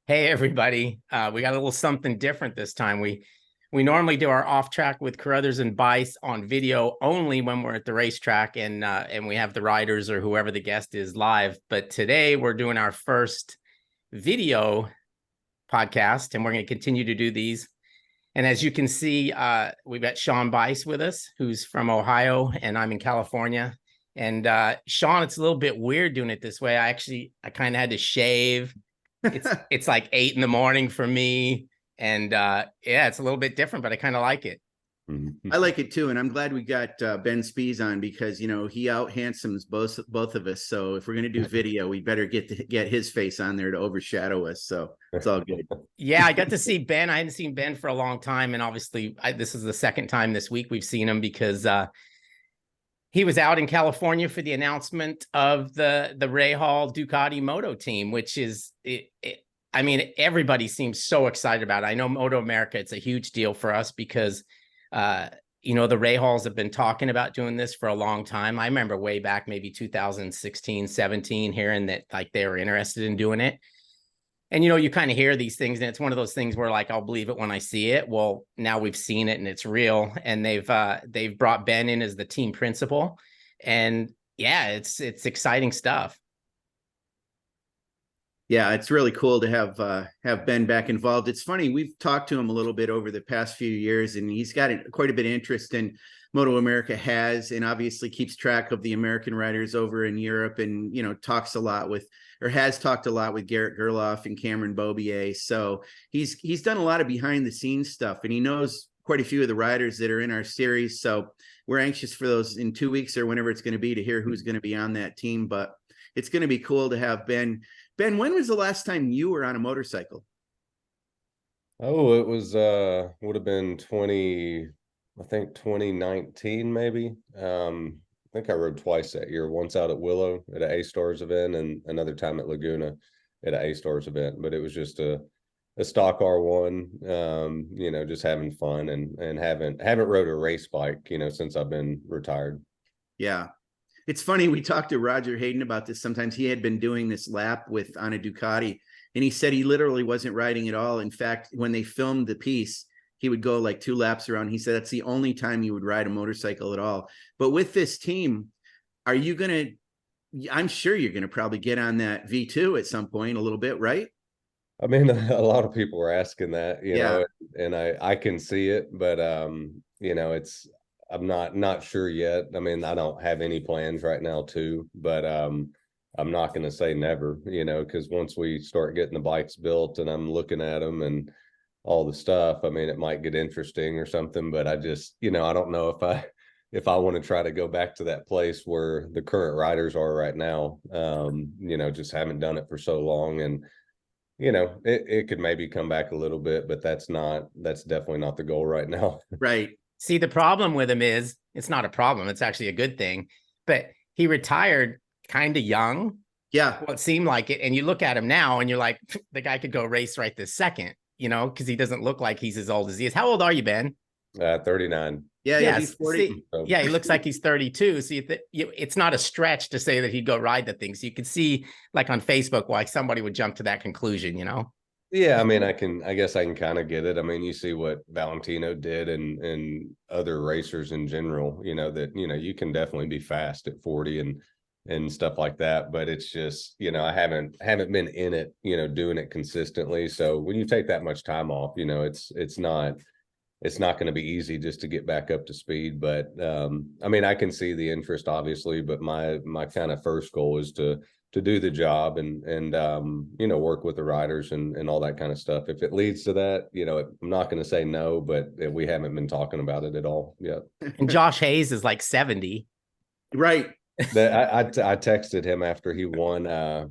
Hey everybody, we got a little something different this time. We normally do our off track with Carruthers and Bice on video only when we're at the racetrack and we have the riders or whoever the guest is live. But today we're doing our first video podcast, and we're going to continue to do these. And as you can see, we've got Sean Bice with us, who's from Ohio, and I'm in California. And Sean, it's a little bit weird doing it this way. I kind of had to shave. It's like 8 a.m. for me, and yeah, it's a little bit different, but I kind of like it. I like it too, and I'm glad we got Ben Spies on because he out handsomes both of us. So if we're gonna do video, we better get his face on there to overshadow us. So it's all good. Yeah, I got to see Ben. I hadn't seen Ben for a long time, and obviously this is the second time this week we've seen him because he was out in California for the announcement of the Rahal Ducati Moto team, which is, I mean, everybody seems so excited about it. I know MotoAmerica, it's a huge deal for us because, the Rahals have been talking about doing this for a long time. I remember way back, maybe 2016, 17, hearing that like they were interested in doing it. And, you kind of hear these things, and it's one of those things where like, I'll believe it when I see it. Well, now we've seen it and it's real. And they've brought Ben in as the team principal. And yeah, it's exciting stuff. Yeah, it's really cool to have Ben back involved. It's funny, we've talked to him a little bit over the past few years, and he's got quite a bit of interest in MotoAmerica and obviously keeps track of the American riders over in Europe, and talks a lot with, or has talked a lot with Garrett Gerloff and Cameron Bobier. So he's done a lot of behind the scenes stuff, and he knows quite a few of the riders that are in our series. So we're anxious for those in 2 weeks or whenever it's going to be to hear who's going to be on that team. But it's going to be cool to have Ben. Ben, when was the last time you were on a motorcycle? Oh, it was would have been 2019 maybe. I think I rode twice that year, once out at Willow at an A-Stars event and another time at Laguna at an A-Stars event. But it was just a stock R1, just having fun and haven't rode a race bike, since I've been retired. Yeah. It's funny, we talked to Roger Hayden about this. Sometimes he had been doing this lap on a Ducati, and he said he literally wasn't riding at all. In fact, when they filmed the piece, he would go like 2 laps around. He said that's the only time he would ride a motorcycle at all. But with this team, I'm sure you're going to probably get on that V2 at some point a little bit, right? I mean, a lot of people were asking that, and I can see it, but I'm not sure yet. I mean, I don't have any plans right now too, but I'm not going to say never, because once we start getting the bikes built and I'm looking at them and all the stuff, I mean, it might get interesting or something, but I just, I don't know if I want to try to go back to that place where the current riders are right now. Just haven't done it for so long, and it could maybe come back a little bit, but that's definitely not the goal right now. Right. See, the problem with him is it's not a problem. It's actually a good thing. But he retired kind of young. Yeah. Well, it seemed like it. And you look at him now and you're like, the guy could go race right this second, because he doesn't look like he's as old as he is. How old are you, Ben? 39. Yeah, he's 40. See, yeah, he looks like he's 32. So it's not a stretch to say that he'd go ride the thing. So you could see, like on Facebook, why somebody would jump to that conclusion, Yeah, I mean, I guess I can kind of get it. I mean, you see what Valentino did and other racers in general, that, you can definitely be fast at 40 and stuff like that. But it's just, I haven't been in it, doing it consistently. So when you take that much time off, it's not going to be easy just to get back up to speed. But I mean, I can see the interest, obviously, but my kind of first goal is to do the job and work with the riders and all that kind of stuff. If it leads to that, I'm not going to say no, but we haven't been talking about it at all yet. And Josh Hayes is like 70. Right. I texted him after he won, I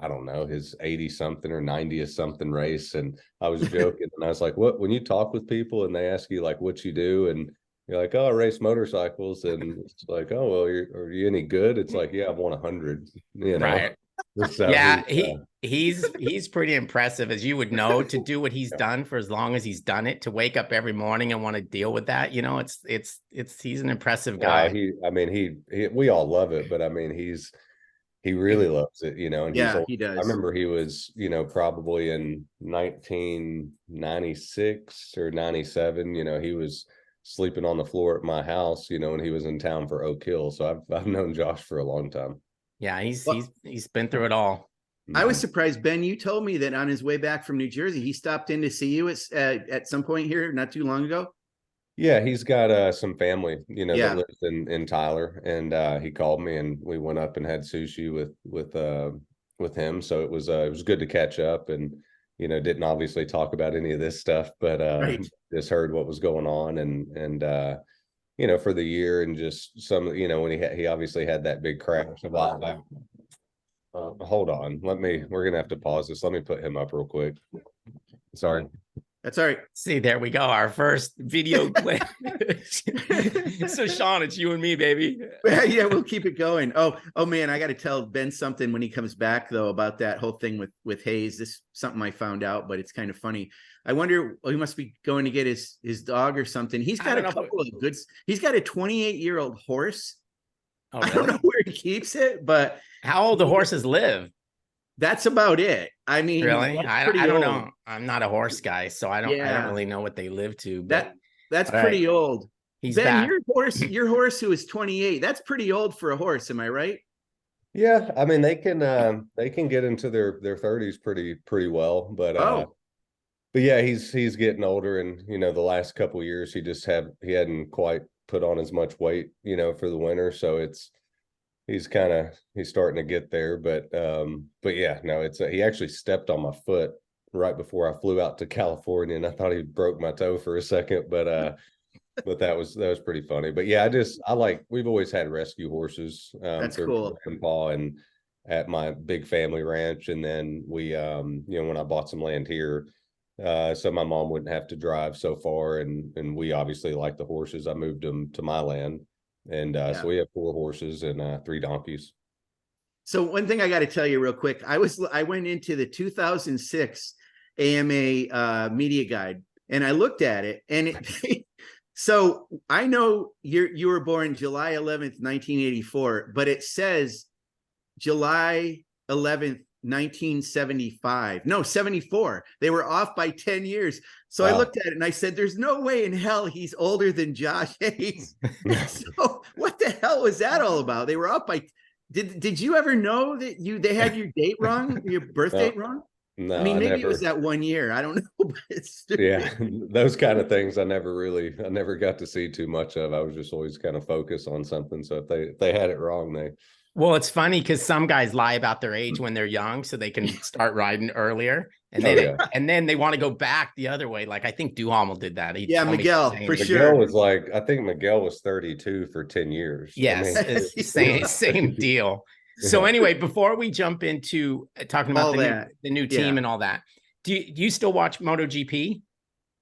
don't know, his 80 something or 90th something race. And I was joking and I was like, when you talk with people and they ask you like what you do, and you're like, oh, I race motorcycles, and it's like, oh, well, are you any good? It's like, yeah, I've won 100, Right. So, yeah, he's pretty impressive, as you would know, to do what he's done for as long as he's done it, to wake up every morning and want to deal with that. He's an impressive guy. We all love it, but I mean, he really loves it, you know, and he's Yeah, old. he I does. remember he was, you know, probably in 1996 or 97, you know, he was sleeping on the floor at my house, you know, when he was in town for Oak Hill. So I've known Josh for a long time. Yeah, Well, he's been through it all. I was Mhm. surprised, Ben. You told me that on his way back from New Jersey, he stopped in to see you at some point here not too long ago. Yeah, he's got some family, you know, that Yeah. lives in Tyler, and he called me and we went up and had sushi with him. So it was good to catch up, and you know, didn't obviously talk about any of this stuff, but Right. just heard what was going on, and you know, for the year, and just some, you know, when he obviously had that big crash a while back. Hold on, we're gonna have to pause this. Let me put him up real quick. Sorry. That's all right. See, there we go. Our first video clip. So Sean, it's you and me, baby. Yeah, we'll keep it going. Oh man, I got to tell Ben something when he comes back though about that whole thing with Hayes. This is something I found out, but it's kind of funny. I wonder, he must be going to get his dog or something. He's got a couple of goods. He's got a 28-year-old horse. Oh, I don't know where he keeps it, but how old the horses live? that's about it. I mean, Really? I don't old. know. I'm not a horse guy, so I don't really know what they live to. But that's pretty old. He's Ben, back. your horse who is 28, that's pretty old for a horse, am I right? Yeah, I mean they can get into their 30s pretty well, but yeah, he's getting older, and you know, the last couple of years he hadn't quite put on as much weight, you know, for the winter, so he's starting to get there, but yeah, no, he actually stepped on my foot right before I flew out to California, and I thought he broke my toe for a second, but that was pretty funny. But yeah, we've always had rescue horses. That's cool. Grandpa and at my big family ranch, and then we you know, when I bought some land here, so my mom wouldn't have to drive so far, and we obviously like the horses. I moved them to my land, and so we have 4 horses and 3 donkeys. So one thing I got to tell you real quick, I went into the 2006 AMA media guide, and I looked at it, and it so I know you were born July 11th, 1984, but it says July 11th, 1975. No, 74. They were off by 10 years. So wow. I looked at it and I said, there's no way in hell he's older than Josh Hayes. So what the hell was that all about? They were off by, did you ever know that they had your date wrong, your birth date wrong? No, I mean, maybe it was that 1 year. I don't know. But it's yeah, those kind of things I never got to see too much of. I was just always kind of focused on something. So if they had it wrong, well, it's funny because some guys lie about their age when they're young so they can start riding earlier. And then they want to go back the other way. Like I think Duhamel did that. Miguel, for sure. Miguel was I think Miguel was 32 for 10 years. Yes, I mean, same deal. So anyway, before we jump into talking about the new team and all that, do you still watch MotoGP?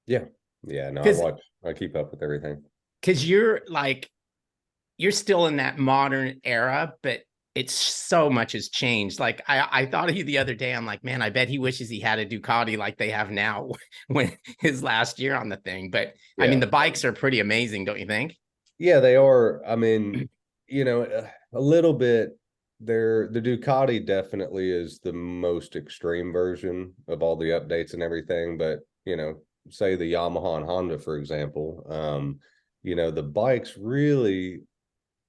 Yeah. No, I keep up with everything. Because you're still in that modern era, but it's so much has changed. Like I thought of you the other day. I'm like, man, I bet he wishes he had a Ducati like they have now when his last year on the thing. But I mean, the bikes are pretty amazing, don't you think? Yeah, they are. I mean, you know, a little bit. The Ducati definitely is the most extreme version of all the updates and everything. But, you know, say the Yamaha and Honda, for example, you know, the bikes really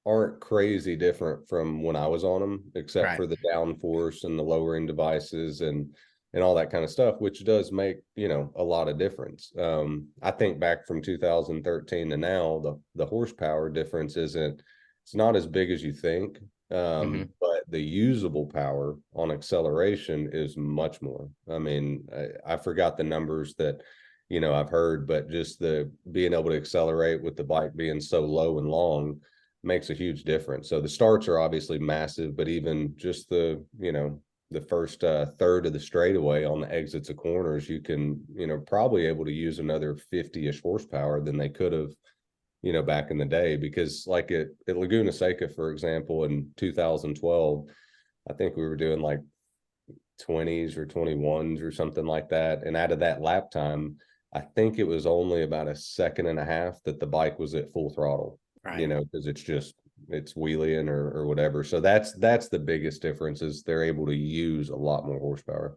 aren't crazy different from when I was on them, except for the downforce and the lowering devices and all that kind of stuff, which does make, you know, a lot of difference. I think back from 2013 to now, the horsepower difference it's not as big as you think. But the usable power on acceleration is much more. I mean, I forgot the numbers that, you know, I've heard, but just the being able to accelerate with the bike being so low and long makes a huge difference. So the starts are obviously massive, but even just the first third of the straightaway on the exits of corners, you can, you know, probably able to use another 50-ish horsepower than they could have, you know, back in the day. Because like at Laguna Seca, for example, in 2012, I think we were doing like 20s or 21s or something like that. And out of that lap time, I think it was only about a second and a half that the bike was at full throttle, you know, because it's just it's wheeling or whatever. So that's the biggest difference, is they're able to use a lot more horsepower.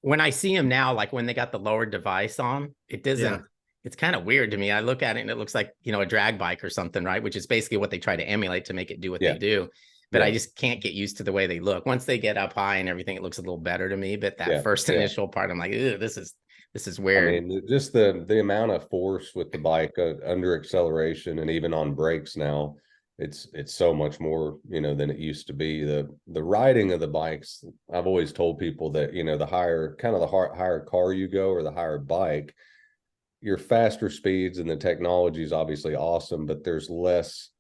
When I see them now, like when they got the lower device on, it doesn't, Yeah. it's kind of weird to me. I look at it and it looks like, you know, a drag bike or something, right? Which is basically what they try to emulate to make it do what Yeah. they do. But Yeah. I just can't get used to the way they look. Once they get up high and everything, it looks a little better to me. But that Yeah. first Yeah. initial part, I'm like, ew, this is weird. I mean, just the amount of force with the bike under acceleration and even on brakes now, it's so much more, you know, than it used to be. The riding of the bikes, I've always told people that, you know, the higher car you go, or the higher bike, your faster speeds, and the technology is obviously awesome, but there's less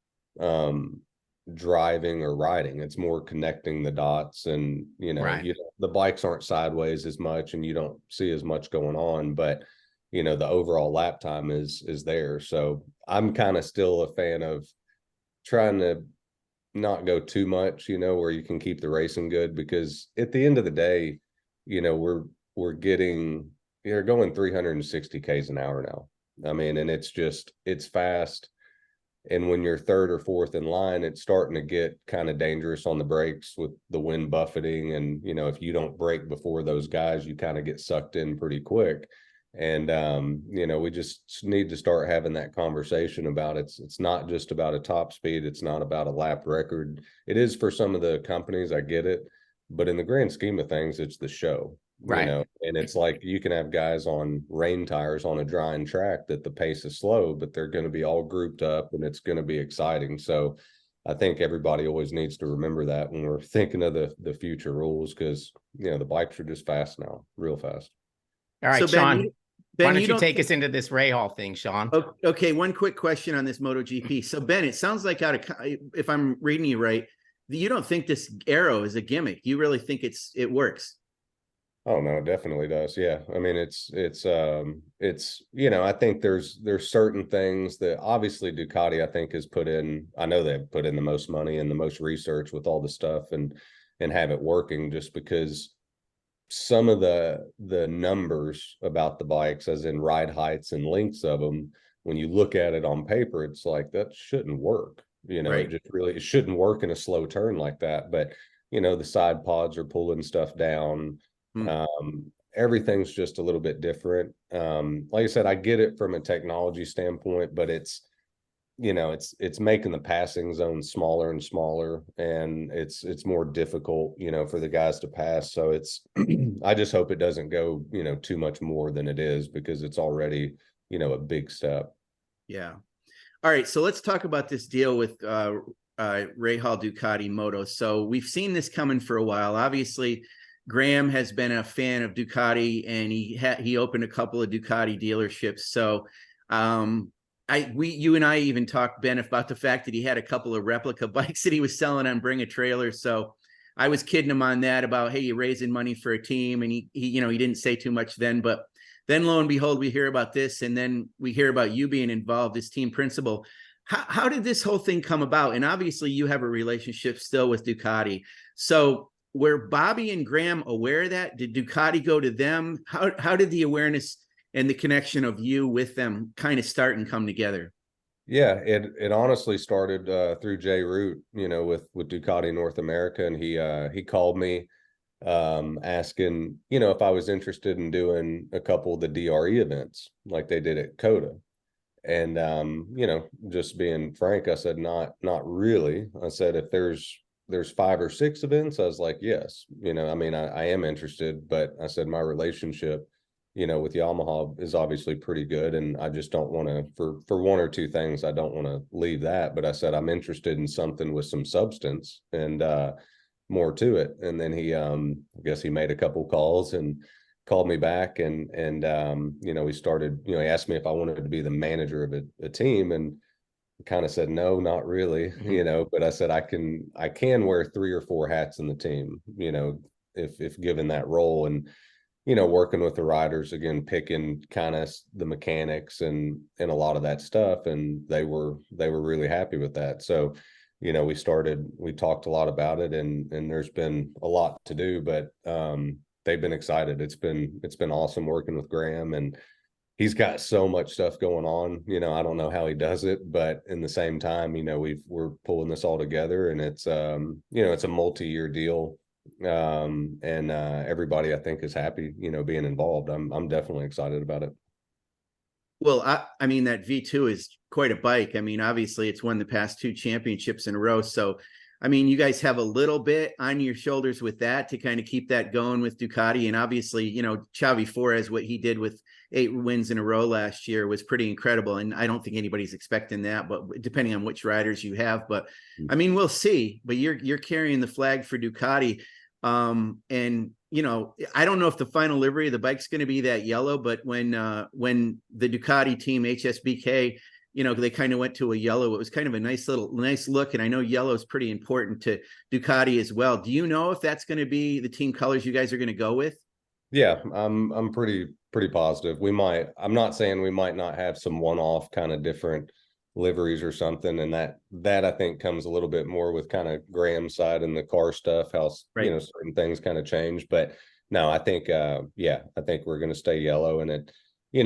driving or riding. It's more connecting the dots, and you know, Right. the bikes aren't sideways as much, and you don't see as much going on, but you know, the overall lap time is there. So I'm kind of still a fan of trying to not go too much, you know, where you can keep the racing good, because at the end of the day, you know, we're getting, you're going 360 Ks an hour now. I mean, and it's fast. And when you're third or fourth in line, it's starting to get kind of dangerous on the brakes with the wind buffeting. And, you know, if you don't brake before those guys, you kind of get sucked in pretty quick. And, you know, we just need to start having that conversation about it's not just about a top speed. It's not about a lap record. It is for some of the companies, I get it. But in the grand scheme of things, it's the show. Right. You know, and it's like you can have guys on rain tires on a drying track that the pace is slow, but they're going to be all grouped up and it's going to be exciting. So I think everybody always needs to remember that when we're thinking of the future rules, because, you know, the bikes are just fast now, real fast. All right, So Sean, why don't you take think... us into this Rahal thing, Sean? Okay, one quick question on this MotoGP. So Ben, it sounds like if I'm reading you right, you don't think this arrow is a gimmick. You really think it works. Oh no, it definitely does. Yeah. I mean, it's, you know, I think there's certain things that obviously Ducati, I think, has put in. I know they've put in the most money and the most research with all the stuff and have it working, just because some of the numbers about the bikes, as in ride heights and lengths of them, when you look at it on paper, it's like, that shouldn't work. You know, Right. it shouldn't work in a slow turn like that. But, you know, the side pods are pulling stuff down. Everything's just a little bit different. Like I said, I get it from a technology standpoint, but it's, you know, it's making the passing zone smaller and smaller, and it's more difficult, you know, for the guys to pass. So it's I just hope it doesn't go, you know, too much more than it is, because it's already, you know, a big step. Yeah. All right, so let's talk about this deal with Rahal Ducati Moto. So we've seen this coming for a while. Obviously, Graham has been a fan of Ducati, and he opened a couple of Ducati dealerships. So you and I even talked, Ben, about the fact that he had a couple of replica bikes that he was selling on Bring a Trailer. So I was kidding him on that about, hey, you're raising money for a team, and he you know, he didn't say too much then, but then lo and behold, we hear about this, and then we hear about you being involved as team principal. How did this whole thing come about? And obviously you have a relationship still with Ducati. So were Bobby and Graham aware of that? Did Ducati go to them? How did the awareness and the connection of you with them kind of start and come together? Yeah, it honestly started through Jay Root, you know, with Ducati North America, and he called me asking, you know, if I was interested in doing a couple of the DRE events like they did at Coda. And you know, just being frank, I said not really. I said, if there's 5 or 6 events, I was like, yes, you know, I mean, I am interested, but I said my relationship, you know, with Yamaha is obviously pretty good, and I just don't want to, for 1 or 2 things, I don't want to leave that. But I said I'm interested in something with some substance and more to it. And then he I guess he made a couple calls and called me back, and you know, we started, you know, he asked me if I wanted to be the manager of a team, and kind of said no, not really, you know, but I said I can wear 3 or 4 hats in the team, you know, if given that role. And you know, working with the riders, again, picking kind of the mechanics and a lot of that stuff, and they were really happy with that. So you know, we talked a lot about it, and there's been a lot to do, but they've been excited. It's been awesome working with Graham, and he's got so much stuff going on. I don't know how he does it, but in the same time, we're pulling this all together, and it's it's a multi-year deal. And everybody I think is happy, being involved. I'm definitely excited about it. Well, I mean, that V2 is quite a bike. I mean, obviously it's won the past 2 championships in a row. So, I mean, you guys have a little bit on your shoulders with that to kind of keep that going with Ducati. And obviously, Xavi Flores, what he did with 8 wins in a row last year was pretty incredible. And I don't think anybody's expecting that, but depending on which riders you have, but I mean, we'll see. But you're carrying the flag for Ducati. And I don't know if the final livery of the bike's going to be that yellow, but when the Ducati team HSBK, they kind of went to a yellow, it was kind of a nice look. And I know yellow is pretty important to Ducati as well. Do you know if that's going to be the team colors you guys are going to go with? Yeah, I'm pretty positive. I'm not saying we might not have some one-off kind of different liveries or something, and that I think comes a little bit more with kind of Graham's side and the car stuff, how right. Certain things kind of change. But no, I think I think we're going to stay yellow. And he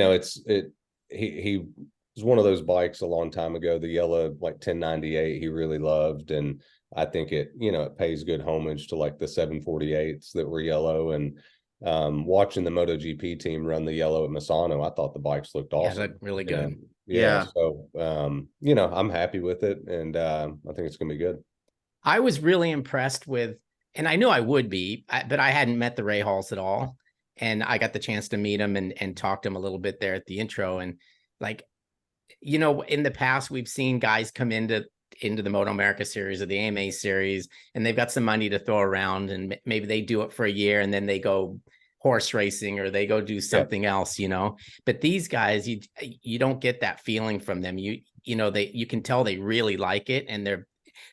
was one of those bikes a long time ago, the yellow like 1098 he really loved, and I think it pays good homage to like the 748s that were yellow. And watching the MotoGP team run the yellow at Misano, I thought the bikes looked awesome. Yeah, really good. Yeah. So, I'm happy with it, and I think it's going to be good. I was really impressed with, and I knew I would be, but I hadn't met the Rahals at all. And I got the chance to meet him and talk to him a little bit there at the intro. And like, in the past, we've seen guys come into the MotoAmerica series or the AMA series, and they've got some money to throw around, and maybe they do it for a year and then they go horse racing or they go do something else, but these guys, you don't get that feeling from them. You can tell they really like it. And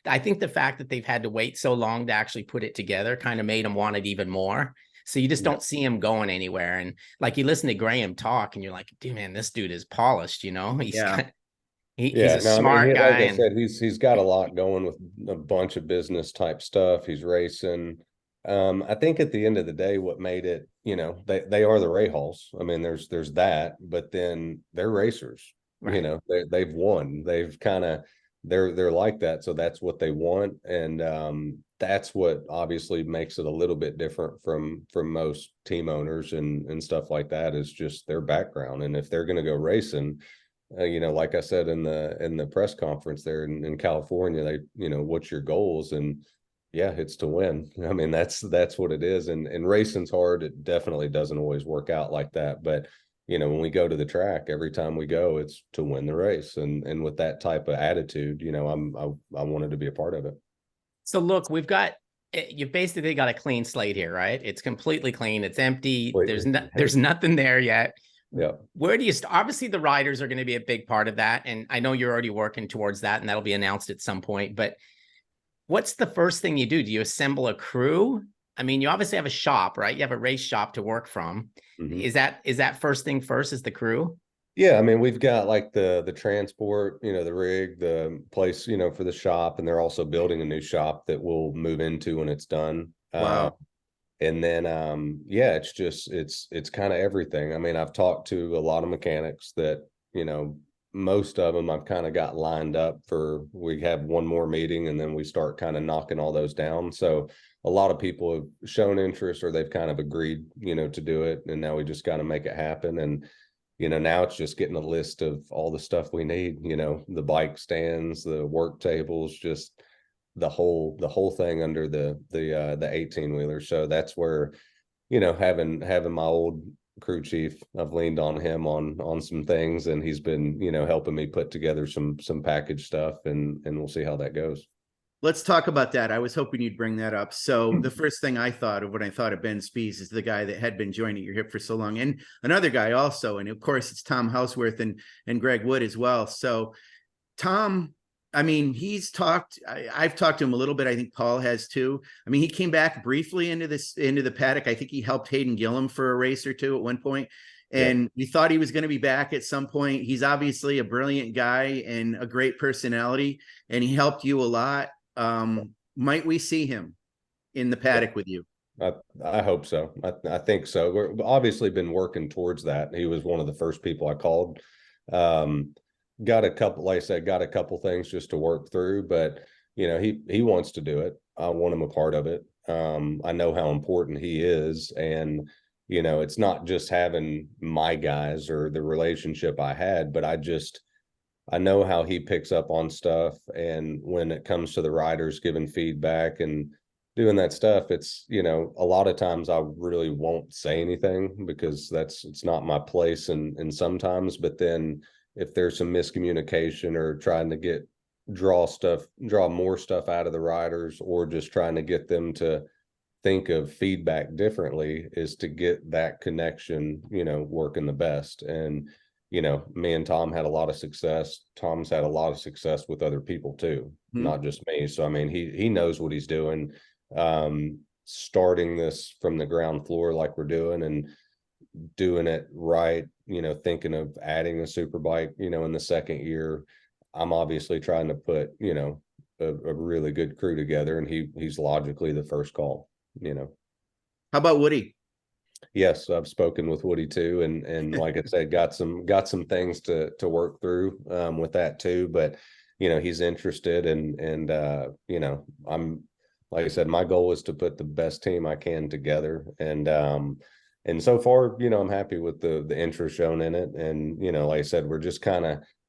I think the fact that they've had to wait so long to actually put it together kind of made them want it even more. So you just don't see him going anywhere. And like, you listen to Graham talk and you're like, dude, man, this dude is polished, he's a smart guy. Like I said, he's got a lot going with a bunch of business type stuff. He's racing. I think at the end of the day, what made it, they are the Rahals. I mean, there's that, but then they're racers. Right. They've won. They've kind of they're like that. So that's what they want, and that's what obviously makes it a little bit different from most team owners and stuff like that, is just their background. And if they're going to go racing, like I said in the press conference there in California, what's your goals? And yeah, it's to win. I mean, that's what it is. And racing's hard. It definitely doesn't always work out like that. But, when we go to the track, every time we go, it's to win the race. And with that type of attitude, I wanted to be a part of it. So look, you've basically got a clean slate here, right? It's completely clean. It's empty. There's nothing there yet. Yeah. Where do you obviously the riders are going to be a big part of that. And I know you're already working towards that, and that'll be announced at some point, but what's the first thing you do? Do you assemble a crew? I mean, you obviously have a shop, right? You have a race shop to work from. Mm-hmm. Is that first thing first, is the crew? Yeah. I mean, we've got like the transport, the rig, the place, for the shop. And they're also building a new shop that we'll move into when it's done. Wow. And then, it's just, it's kind of everything. I mean, I've talked to a lot of mechanics that, most of them I've kind of got lined up for, we have one more meeting and then we start kind of knocking all those down. So a lot of people have shown interest, or they've kind of agreed, to do it. And now we just got to make it happen. And, now it's just getting a list of all the stuff we need, the bike stands, the work tables, just the whole thing under the 18-wheeler. So that's where, having my old crew chief, I've leaned on him on some things, and he's been, helping me put together some package stuff, and we'll see how that goes. Let's talk about that. I was hoping you'd bring that up. So the first thing I thought of when I thought of Ben Spies is the guy that had been joining your hip for so long, and another guy also. And of course it's Tom Houseworth and Greg Wood as well. So Tom, I mean, I've talked to him a little bit. I think Paul has too. I mean, he came back briefly into the paddock. I think he helped Hayden Gillum for a race or two at one point. And we thought he was going to be back at some point. He's obviously a brilliant guy and a great personality, and he helped you a lot. Might we see him in the paddock with you? I hope so. I think so. We're obviously been working towards that. He was one of the first people I called. Got a couple, like I said, got a couple things just to work through, but you know, he wants to do it. I want him a part of it. I know how important he is, and you know, it's not just having my guys or the relationship I had, but I know how he picks up on stuff, and when it comes to the riders giving feedback and doing that stuff, it's, you know, a lot of times I really won't say anything because it's not my place, and sometimes, but then if there's some miscommunication or trying to draw more stuff out of the riders, or just trying to get them to think of feedback differently, is to get that connection, you know, working the best. And you know, me and Tom had a lot of success. Tom's had a lot of success with other people too, not just me. So I mean, he knows what he's doing. Starting this from the ground floor like we're doing, and doing it right, you know, thinking of adding a superbike, you know, in the second year. I'm obviously trying to put, you know, a really good crew together, and he's logically the first call, you know. How about Woody? Yes, I've spoken with Woody too, and like I said, got some things to work through with that too. But you know, he's interested, and you know, I'm, like I said, my goal is to put the best team I can together, and so far, you know, I'm happy with the interest shown in it. And you know, like I said, we're just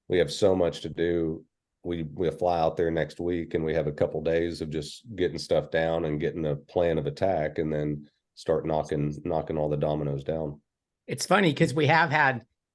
we have so much to do. We fly out there next week, and we have a couple days of just getting stuff down and getting a plan of attack, and then start knocking all the dominoes down. It's funny because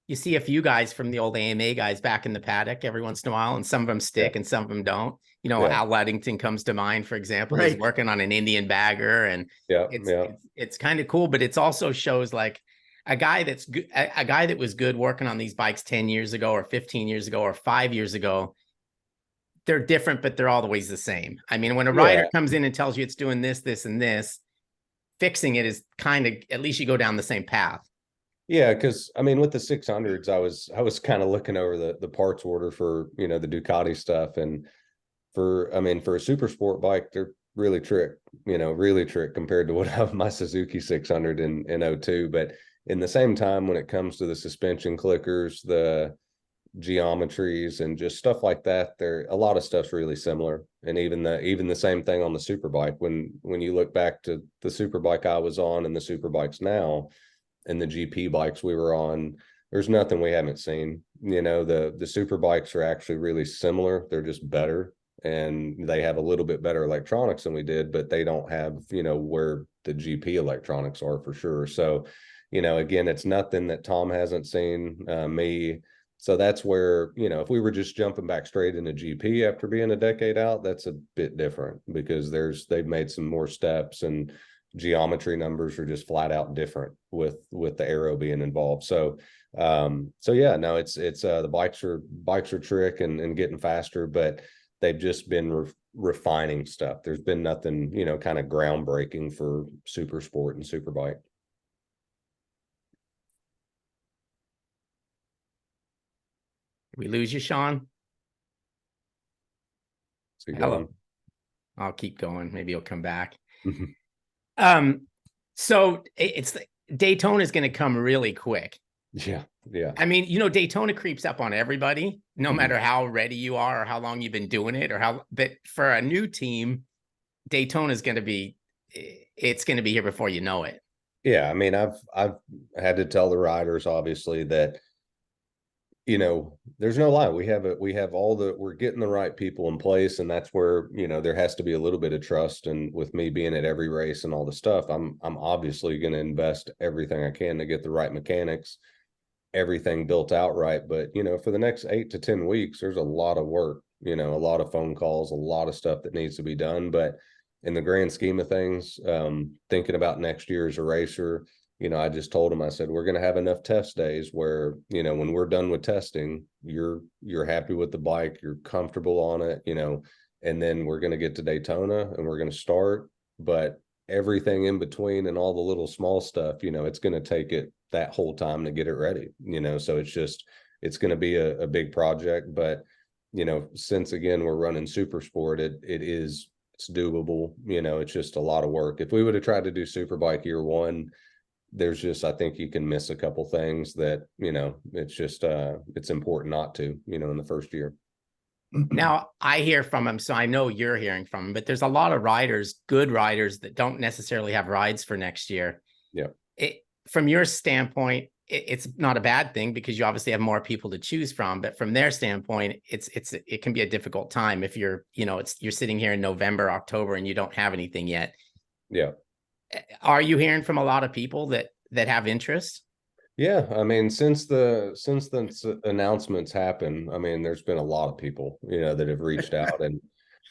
you see a few guys from the old AMA guys back in the paddock every once in a while, and some of them stick and some of them don't. You know, Al Ludington comes to mind, for example. Right. He's working on an Indian bagger, and it's kind of cool, but it's also shows like a guy that's good, a guy that was good working on these bikes 10 years ago or 15 years ago or 5 years ago. They're different, but they're always the same. I mean, when a rider comes in and tells you it's doing this, this, and this, fixing it is kind of, at least you go down the same path. Yeah, because I mean, with the 600s, I was kind of looking over the parts order for, you know, the Ducati stuff, and for a super sport bike, they're really trick compared to what I have my Suzuki 600 in 02. But in the same time, when it comes to the suspension clickers, the geometries and just stuff like that, a lot of stuff's really similar. And even the same thing on the superbike, when you look back to the superbike I was on and the superbikes now and the GP bikes we were on, there's nothing we haven't seen. You know, the superbikes are actually really similar. They're just better, and they have a little bit better electronics than we did, but they don't have, you know, where the GP electronics are for sure. So, you know, again, it's nothing that Tom hasn't seen, me. So that's where, you know, if we were just jumping back straight into GP after being a decade out, that's a bit different, because they've made some more steps, and geometry numbers are just flat out different with the aero being involved. So yeah, no, it's the bikes are trick and getting faster, but they've just been refining stuff. There's been nothing, you know, kind of groundbreaking for super sport and superbike. We lose you, Sean? Hello. I'll keep going. Maybe he'll come back. So it's Daytona is going to come really quick. Yeah. I mean, you know, Daytona creeps up on everybody, no matter how ready you are or how long you've been doing it, but for a new team, Daytona is going to be here before you know it. Yeah. I mean, I've had to tell the riders, obviously, that, you know, there's no lie. We're getting the right people in place, and that's where, you know, there has to be a little bit of trust. And with me being at every race and all the stuff, I'm obviously going to invest everything I can to get the right mechanics, everything built out right. But, you know, for the next 8 to 10 weeks, there's a lot of work, you know, a lot of phone calls, a lot of stuff that needs to be done. But in the grand scheme of things, thinking about next year as a racer, you know, I just told him, I said, we're going to have enough test days where, you know, when we're done with testing, you're happy with the bike, you're comfortable on it, you know, and then we're going to get to Daytona and we're going to start. But everything in between and all the little small stuff, you know, it's going to take it that whole time to get it ready, you know. So it's going to be a big project. But, you know, since again, we're running super sport, it is it's doable. You know, it's just a lot of work. If we would have tried to do Superbike year one, there's just, I think you can miss a couple things that, you know, it's just, it's important not to, you know, in the first year. Now I hear from him, so I know you're hearing from him, but there's a lot of riders, good riders, that don't necessarily have rides for next year. Yeah. From your standpoint, it's not a bad thing because you obviously have more people to choose from, but from their standpoint, it can be a difficult time if you're, you know, you're sitting here in November, October, and you don't have anything yet. Yeah. Are you hearing from a lot of people that have interest? Yeah, I mean, since the announcements happen, I mean, there's been a lot of people, you know, that have reached out, and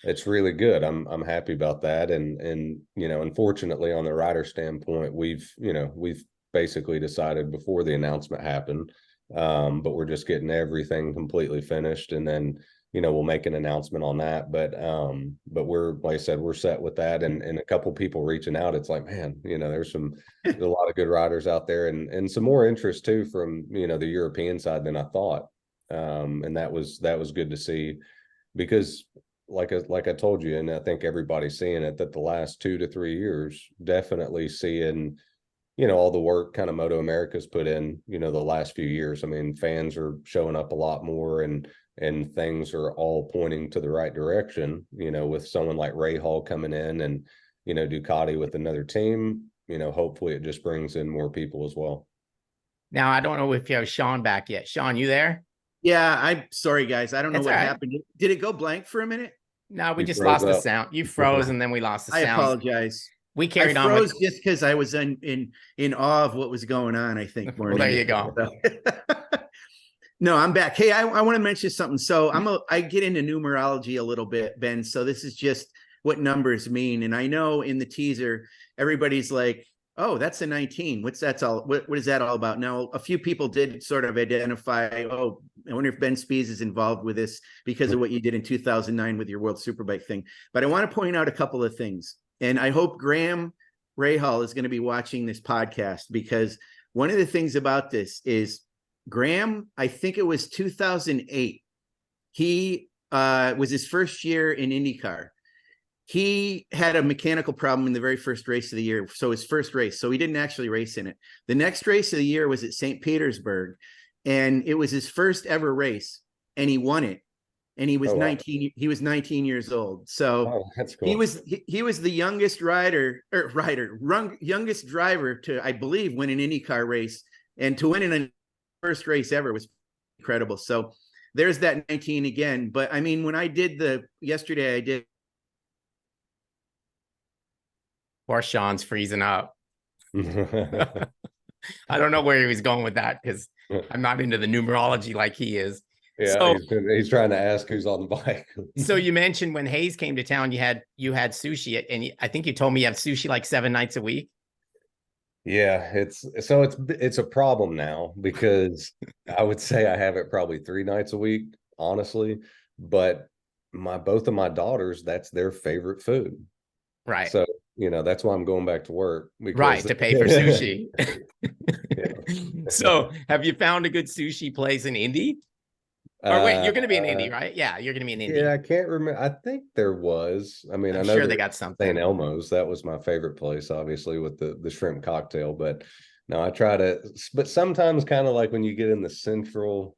it's really good. I'm happy about that. And you know, unfortunately, on the rider standpoint, we've basically decided before the announcement happened, but we're just getting everything completely finished, and then, you know, we'll make an announcement on that. But we're, like I said, we're set with that, and a couple people reaching out. It's like, man, you know, there's a lot of good riders out there, and some more interest too from, you know, the European side than I thought. And that was good to see, because like I told you, and I think everybody's seeing it, that the last 2 to 3 years, definitely seeing, you know, all the work kind of MotoAmerica's put in, you know, the last few years. I mean, fans are showing up a lot more, and things are all pointing to the right direction, you know, with someone like Rahal coming in, and, you know, Ducati with another team, you know, hopefully it just brings in more people as well. Now, I don't know if you have Sean back yet. Sean, you there? Yeah, I'm sorry, guys. I don't know That's what all right. happened. Did it go blank for a minute? No, we You just froze lost the up. sound. You froze, and then we lost the I sound. apologize. We carried I on froze with, just because I was in awe of what was going on, I think. More well, than there you anything. go. No, I'm back. Hey, I want to mention something. So I get into numerology a little bit, Ben. So this is just what numbers mean. And I know in the teaser, everybody's like, oh, that's a 19. What is that all about? Now, a few people did sort of identify, oh, I wonder if Ben Spies is involved with this because of what you did in 2009 with your World Superbike thing. But I want to point out a couple of things. And I hope Graham Rahal is going to be watching this podcast, because one of the things about this is Graham, I think it was 2008. He was his first year in IndyCar. He had a mechanical problem in the very first race of the year. So his first race. So he didn't actually race in it. The next race of the year was at St. Petersburg, and it was his first ever race, and he won it. And he was 19. He was 19 years old. So that's cool. he was the youngest youngest driver to, I believe, win an IndyCar race, and to win in a first race ever was incredible. So there's that 19 again. But I mean, when I did yesterday, I did. Poor Sean's freezing up. I don't know where he was going with that, because I'm not into the numerology like he is. Yeah, so, he's trying to ask who's on the bike. So you mentioned when Hayes came to town, you had sushi, and I think you told me you have sushi like 7 nights a week. Yeah, it's a problem now, because I would say I have it probably 3 nights a week, honestly. But both of my daughters, that's their favorite food. Right. So, you know, that's why I'm going back to work. Right, to pay for sushi. Yeah. So have you found a good sushi place in Indy? Or wait, you're going to be in Indy, right? Yeah, you're going to be in Indy. Yeah, I can't remember. I think there was. I mean, I'm I know sure they got something. St. Elmo's, that was my favorite place, obviously, with the shrimp cocktail. But no, I try to. But sometimes, kind of like when you get in the Central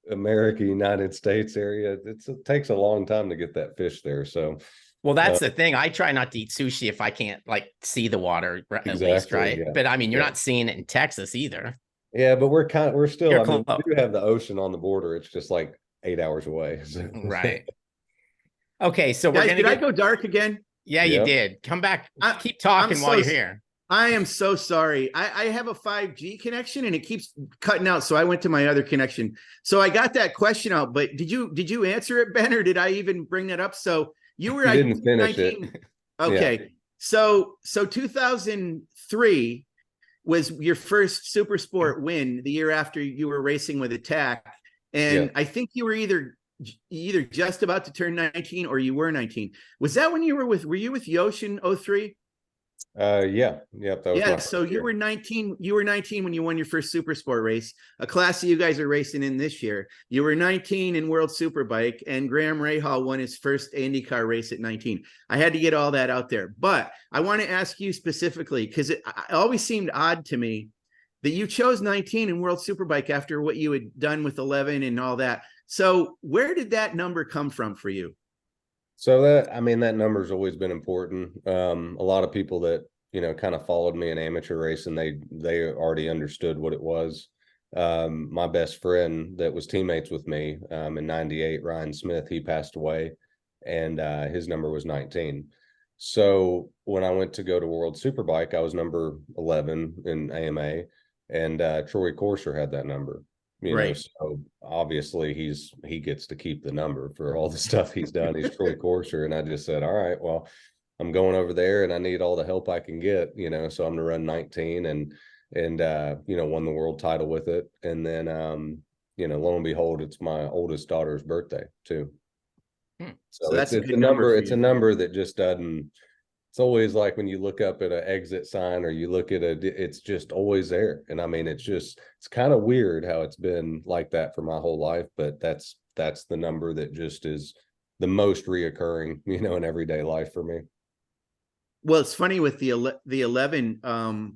America, United States area, it takes a long time to get that fish there. So, well, that's the thing. I try not to eat sushi if I can't like see the water at least, right? Yeah. But I mean, you're not seeing it in Texas either. Yeah, but we're still, I mean, we do have the ocean on the border. It's just like 8 hours away. So. Right. Okay, so Guys, did I go dark again? Yeah, you did. Come back. Keep talking while you're here. I am so sorry. I have a 5G connection and it keeps cutting out. So I went to my other connection. So I got that question out, but did you answer it, Ben, or did I even bring that up? So you didn't finish 19... it. Okay. Yeah. So 2003 was your first super sport win, the year after you were racing with Attack. And I think you were either just about to turn 19 or you were 19. Was that when were you with Yosh in 03? Yeah. Yep. That was my Yeah, first so you year. were 19. You were 19 when you won your first Super Sport race, a class that you guys are racing in this year. You were 19 in World Superbike, and Graham Rahal won his first IndyCar race at 19. I had to get all that out there, but I want to ask you specifically because it always seemed odd to me that you chose 19 in World Superbike after what you had done with 11 and all that. So where did that number come from for you? So that, I mean, that number's always been important. A lot of people that, kind of followed me in amateur racing, they already understood what it was. My best friend that was teammates with me in 98, Ryan Smith, he passed away, and his number was 19. So when I went to go to World Superbike, I was number 11 in AMA, and Troy Corser had that number. Right. So obviously he gets to keep the number for all the stuff he's done. He's Troy Corser, and I just said, all right, well, I'm going over there and I need all the help I can get, so I'm gonna run 19 and won the world title with it. And then lo and behold, it's my oldest daughter's birthday too. So that's a it's good a number number, for it's you. a number that just doesn't, it's always like when you look up at an exit sign or you look at it's just always there. And I mean, it's kind of weird how it's been like that for my whole life, but that's the number that just is the most reoccurring, in everyday life for me. Well, it's funny with the 11. I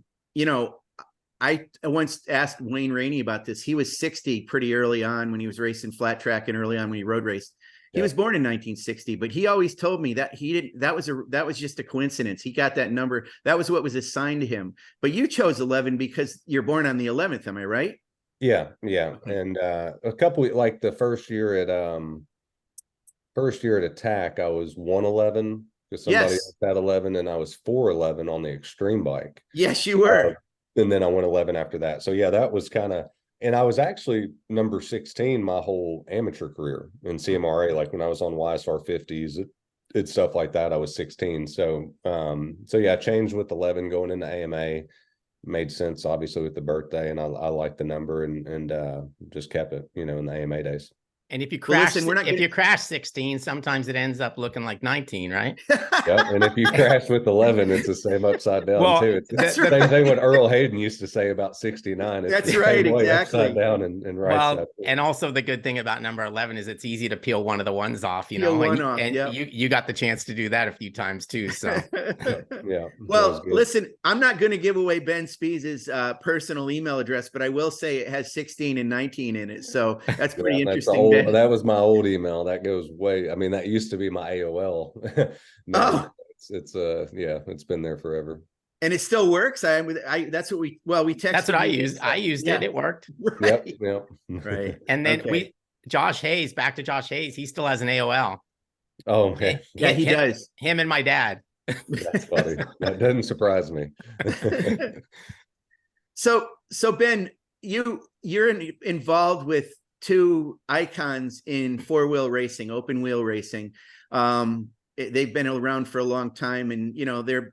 once asked Wayne Rainey about this. He was 60 pretty early on when he was racing flat track and early on when he road raced. He was born in 1960, but he always told me that he didn't. That was just a coincidence. He got that number. That was what was assigned to him. But you chose 11 because you're born on the 11th. Am I right? Yeah. Okay. And a couple, like the first year at Attack, I was 111 because somebody Yes. else had 11, and I was 411 on the extreme bike. Yes, you were. And then I went 11 after that. So yeah, that was kind of, and I was actually number 16 my whole amateur career in CMRA. Like when I was on YSR 50s, it's stuff like that. I was 16. So yeah, I changed with 11 going into AMA. Made sense obviously with the birthday, and I liked the number and just kept it, in the AMA days. And if you Well, crash, listen, if you crash 16, sometimes it ends up looking like 19, right? Yep. And if you crash with 11, it's the same upside down Well, too. It's that's the right. same thing what Earl Hayden used to say about 69. It's That's the right, same way, exactly. upside down and right Well, side. and also the good thing about number 11 is it's easy to peel one of the ones off, Peel one off, and yep. you got the chance to do that a few times too. So Yeah. Well, listen, I'm not going to give away Ben Spies' personal email address, but I will say it has 16 and 19 in it. So that's pretty interesting. That was my old email. That goes way. I mean, that used to be my AOL. Oh, it's been there forever. and it still works. That's what we texted. that's what I used. I used it. It worked. Right. Yep. Right. And then Okay. Josh Hayes, back to Josh Hayes. He still has an AOL. Oh, okay. Yeah, he does. Him and my dad. That's funny. That doesn't surprise me. So Ben, you're involved with two icons in four-wheel racing, open wheel racing. They've been around for a long time, and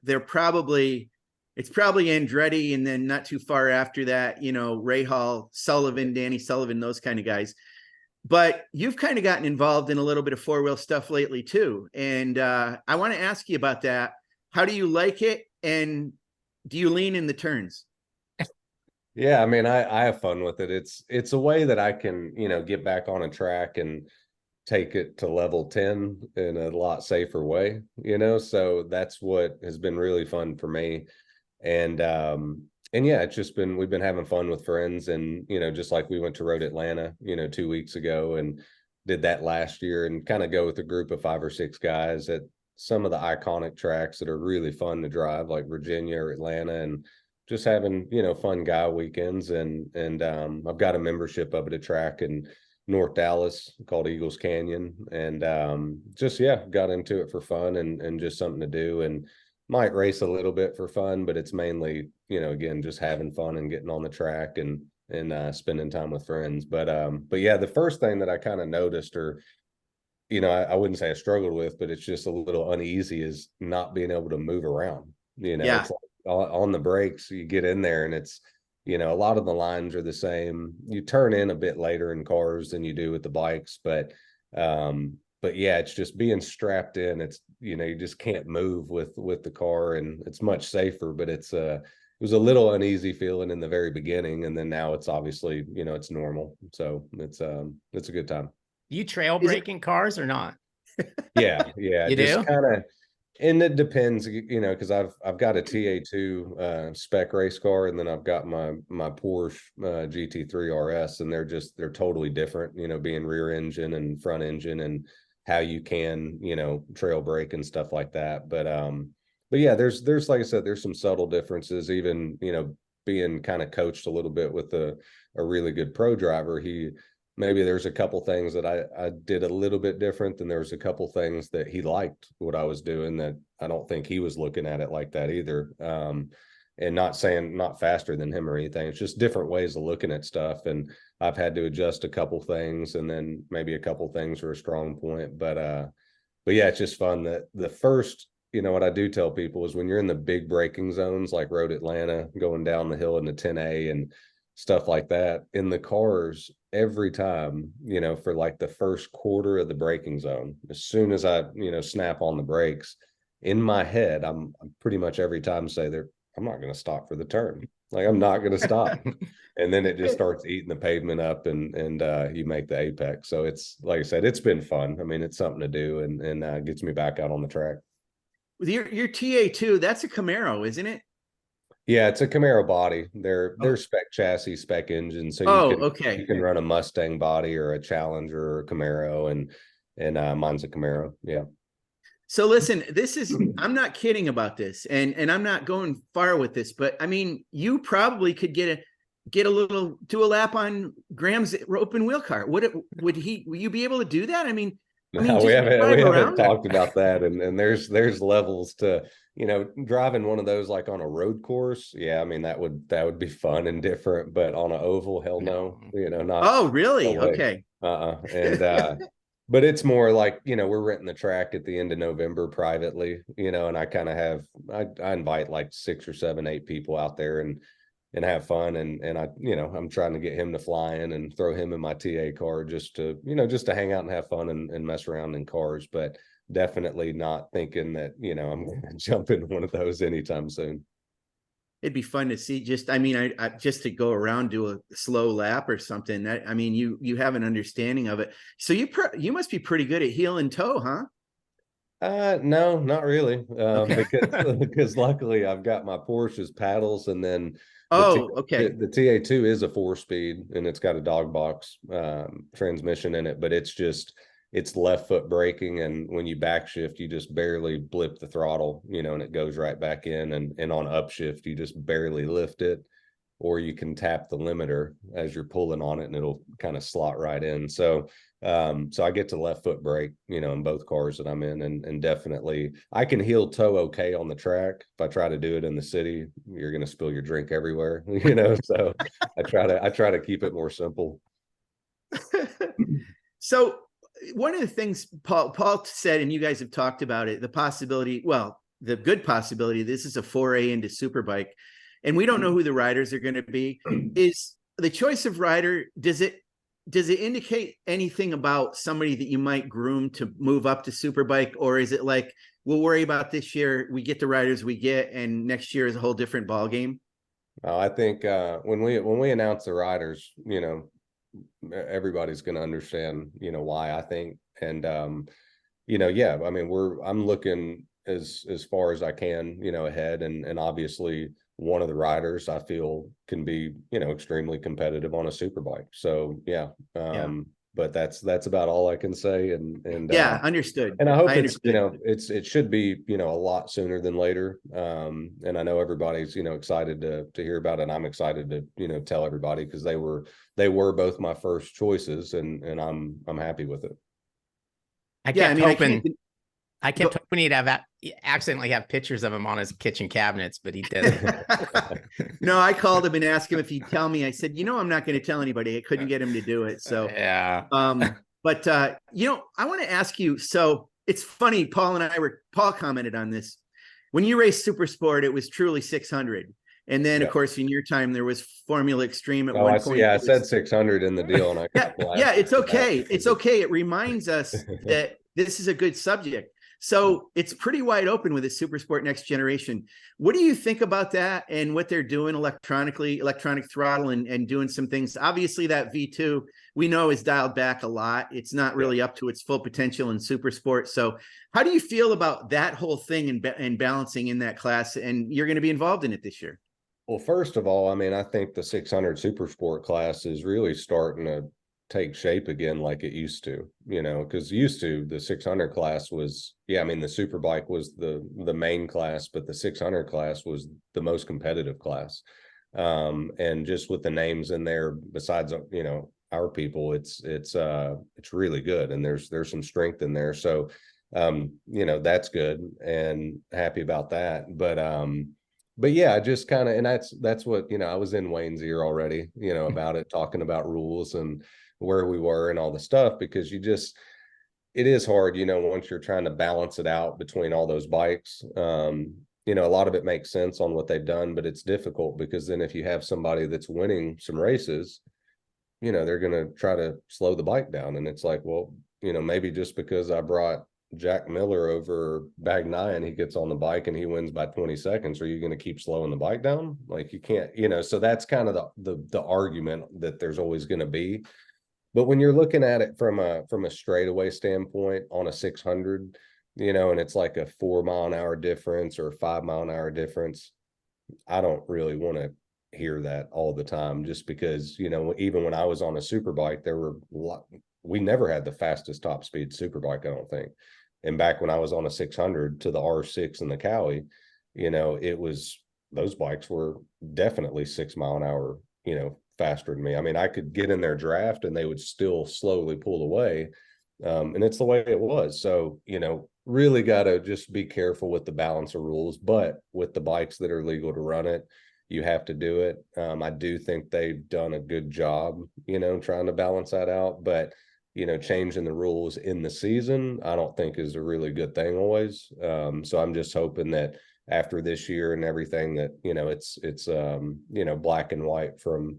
they're probably, it's probably Andretti, and then not too far after that, Rahal, Sullivan, Danny Sullivan, those kind of guys. But you've kind of gotten involved in a little bit of four-wheel stuff lately too, and I want to ask you about that. How do you like it, and do you lean in the turns? Yeah, I mean, I have fun with it. It's a way that I can, get back on a track and take it to level 10 in a lot safer way, so that's what has been really fun for me. And yeah, it's just we've been having fun with friends, and just like we went to Road Atlanta 2 weeks ago and did that last year, and kind of go with a group of 5 or 6 guys at some of the iconic tracks that are really fun to drive, like Virginia or Atlanta, and just having fun guy weekends. And I've got a membership up at a track in North Dallas called Eagles Canyon, and got into it for fun and just something to do, and might race a little bit for fun, but it's mainly again just having fun and getting on the track and spending time with friends. But yeah, the first thing that I kind of noticed, or I wouldn't say I struggled with, but it's just a little uneasy, is not being able to move around. Yeah. It's like on the brakes, you get in there and it's a lot of the lines are the same. You turn in a bit later in cars than you do with the bikes, but yeah, it's just being strapped in. It's, you know, you just can't move with the car, and it's much safer, but it was a little uneasy feeling in the very beginning, and then now it's obviously, you know, it's normal. So it's a good time. You trail braking cars or not? Yeah, yeah. You just do? kind of, and it depends, you know, because I've got a TA2 spec race car, and then I've got my Porsche GT3 RS, and they're totally different, you know, being rear engine and front engine, and how you can, you know, trail brake and stuff like that. But yeah, there's like I said, there's some subtle differences. Even, you know, being kind of coached a little bit with a really good pro driver, maybe there's a couple things that I did a little bit different, and there was a couple things that he liked what I was doing that I don't think he was looking at it like that either. And not saying not faster than him or anything. It's just different ways of looking at stuff. And I've had to adjust a couple things, and then maybe a couple things are a strong point. But yeah, it's just fun. That the first, you know, what I do tell people is when you're in the big braking zones, like Road Atlanta, going down the hill in the 10A and stuff like that, in the cars, every time, you know, for like the first quarter of the braking zone, as soon as I, you know, snap on the brakes, in my head, I'm pretty much every time say I'm not going to stop for the turn. Like, I'm not going to stop. And then it just starts eating the pavement up, and you make the apex. So it's, like I said, it's been fun. I mean, it's something to do, and gets me back out on the track. With your TA2, that's a Camaro, isn't it? Yeah, it's a Camaro body. They're spec chassis, spec engine. So you can run a Mustang body or a Challenger or a Camaro, and mine's a Camaro. Yeah. So listen, I'm not kidding about this, and I'm not going far with this, but I mean, you probably could do a lap on Graham's open wheel car. Will you be able to do that? I mean, No, we haven't talked about that. And there's levels to, you know, driving one of those like on a road course. Yeah, I mean, that would be fun and different, but on an oval, hell no. You know, not. Oh, really? No way. Okay. And but it's more like, you know, we're renting the track at the end of November privately, you know, and I kind of I invite like 6 or 7, 8 people out there and have fun. And I, you know, I'm trying to get him to fly in and throw him in my TA car just to hang out and have fun and mess around in cars, but definitely not thinking that, you know, I'm going to jump in one of those anytime soon. It'd be fun to see. Just, I mean, I just to go around, do a slow lap or something. That, I mean, you have an understanding of it. So you must be pretty good at heel and toe, huh? No, not really. Because luckily I've got my Porsche's paddles, and then the TA2 is a 4-speed, and it's got a dog box transmission in it, but it's left foot braking, and when you backshift, you just barely blip the throttle, you know, and it goes right back in, and on upshift, you just barely lift it, or you can tap the limiter as you're pulling on it, and it'll kind of slot right in. So I get to left foot brake, you know, in both cars that I'm in, and definitely I can heel toe okay on the track. If I try to do it in the city, you're going to spill your drink everywhere, you know, so I try to keep it more simple. So one of the things Paul said, and you guys have talked about it, the good possibility, this is a foray into Superbike, and we don't know who the riders are going to be. Is the choice of rider, does it indicate anything about somebody that you might groom to move up to Superbike, or is it like, we'll worry about this year, we get the riders we get, and next year is a whole different ball game? I think when we announce the riders, you know, everybody's going to understand, you know, why, I think. And you know, yeah, I mean, I'm looking as far as I can, you know, ahead, and obviously one of the riders I feel can be, you know, extremely competitive on a Superbike. So yeah. But that's about all I can say. And yeah, understood. And I hope you know, it should be, you know, a lot sooner than later. And I know everybody's, you know, excited to hear about it. And I'm excited to, you know, tell everybody, because they were both my first choices, and I'm happy with it. I kept hoping he'd accidentally have pictures of him on his kitchen cabinets, but he didn't. No, I called him and asked him if he'd tell me. I said, you know, I'm not going to tell anybody. I couldn't get him to do it. So yeah. But you know, I want to ask you. So it's funny. Paul commented on this. When you raced Super Sport, it was truly 600. And then, of course, in your time, there was Formula Extreme at one point. Yeah, I said 600 in the deal. And yeah, it's okay. It's okay. It reminds us that this is a good subject. So it's pretty wide open with the Supersport Next Generation. What do you think about that and what they're doing electronically, electronic throttle, and doing some things? Obviously, that V2 we know is dialed back a lot. It's not really up to its full potential in Supersport. So how do you feel about that whole thing and balancing in that class? And you're going to be involved in it this year. Well, first of all, I mean, I think the 600 Supersport class is really starting to take shape again like it used to, because used to the 600 class was, I mean, the Superbike was the main class, but the 600 class was the most competitive class. And just with the names in there, besides, our people, it's really good. And there's some strength in there. So, that's good and happy about that. But yeah, just kind of, and that's what, I was in Wayne's ear already, about it, talking about rules and where we were and all the stuff, because it is hard, once you're trying to balance it out between all those bikes. A lot of it makes sense on what they've done, but it's difficult because then if you have somebody that's winning some races, they're going to try to slow the bike down. And it's like, well, maybe just because I brought Jack Miller over Bagnaia and he gets on the bike and he wins by 20 seconds, are you going to keep slowing the bike down? Like, you can't, so that's kind of the argument that there's always going to be. But when you're looking at it from a straightaway standpoint on a 600, and it's like a 4 mile an hour difference or a 5 mile an hour difference, I don't really want to hear that all the time, just because, even when I was on a Superbike, we never had the fastest top speed Superbike, I don't think. And back when I was on a 600 to the R6 and the Cowie, those bikes were definitely 6 mile an hour, faster than me. I mean, I could get in their draft and they would still slowly pull away. And it's the way it was. So, really got to just be careful with the balance of rules, but with the bikes that are legal to run it, you have to do it. I do think they've done a good job, trying to balance that out, but changing the rules in the season, I don't think is a really good thing always. So I'm just hoping that after this year and everything that, it's black and white from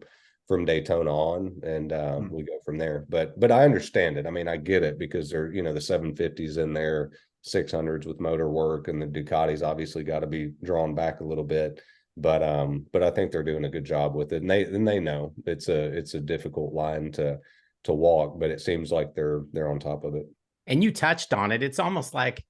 Daytona on, and we go from there. But I understand it. I mean, I get it, because they're, the 750s in there, 600s with motor work, and the Ducatis obviously got to be drawn back a little bit. But I think they're doing a good job with it, and they know it's a difficult line to walk, but it seems like they're on top of it. And you touched on it. It's almost like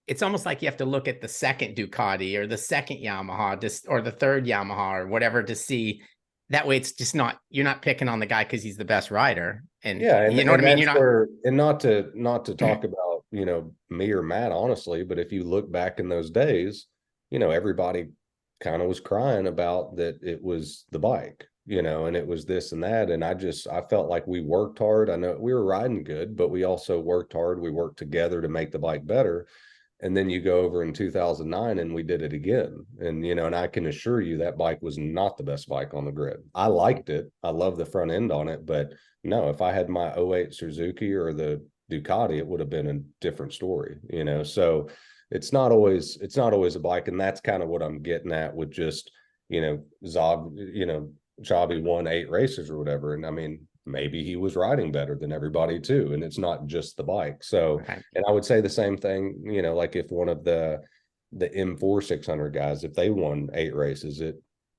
you have to look at the second Ducati or the second Yamaha, or the third Yamaha or whatever, to see. That way, it's just you're not picking on the guy because he's the best rider. And you know what I mean? And not to talk about, me or Matt, honestly, but if you look back in those days, everybody kind of was crying about that it was the bike, and it was this and that. And I felt like we worked hard. I know we were riding good, but we also worked hard. We worked together to make the bike better. And then you go over in 2009 and we did it again. And, and I can assure you that bike was not the best bike on the grid. I liked it. I love the front end on it, but no, if I had my 08 Suzuki or the Ducati, it would have been a different story, so it's not always a bike. And that's kind of what I'm getting at with just, Xavi won 8 races or whatever. And I mean, maybe he was riding better than everybody too. And it's not just the bike. So, and I would say the same thing, like if one of the M4 600 guys, if they won 8 races,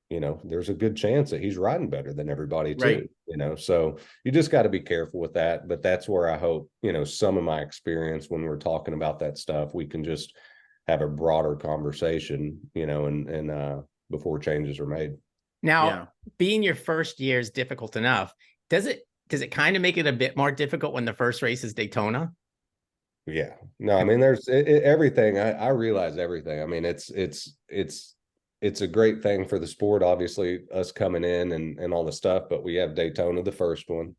there's a good chance that he's riding better than everybody too, so you just got to be careful with that. But that's where I hope, some of my experience when we're talking about that stuff, we can just have a broader conversation, and before changes are made. Now, being your first year is difficult enough. Does it kind of make it a bit more difficult when the first race is Daytona? Yeah, no, I mean, there's everything. I realize everything. I mean, it's a great thing for the sport, obviously, us coming in and all the stuff, but we have Daytona, the first one.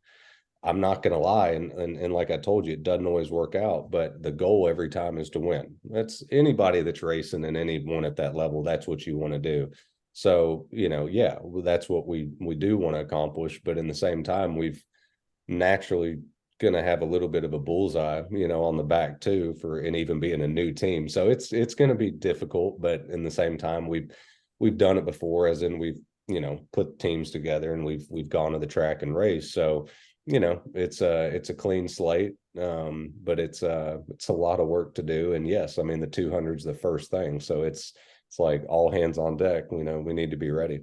I'm not going to lie. And like I told you, it doesn't always work out, but the goal every time is to win. That's anybody that's racing and anyone at that level. That's what you want to do. So, that's what we do want to accomplish. But in the same time, we've naturally going to have a little bit of a bullseye, on the back too, and even being a new team. So it's going to be difficult, but in the same time, we've done it before, as in we've, put teams together and we've gone to the track and raced. So, you know, it's a clean slate, but it's a lot of work to do. And yes, I mean, the 200's the first thing, so it's like all hands on deck. You know, we need to be ready.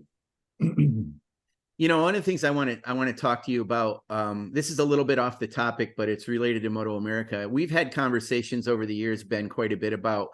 You know, one of the things I want to talk to you about, this is a little bit off the topic, but it's related to MotoAmerica. We've had conversations over the years, Ben, quite a bit about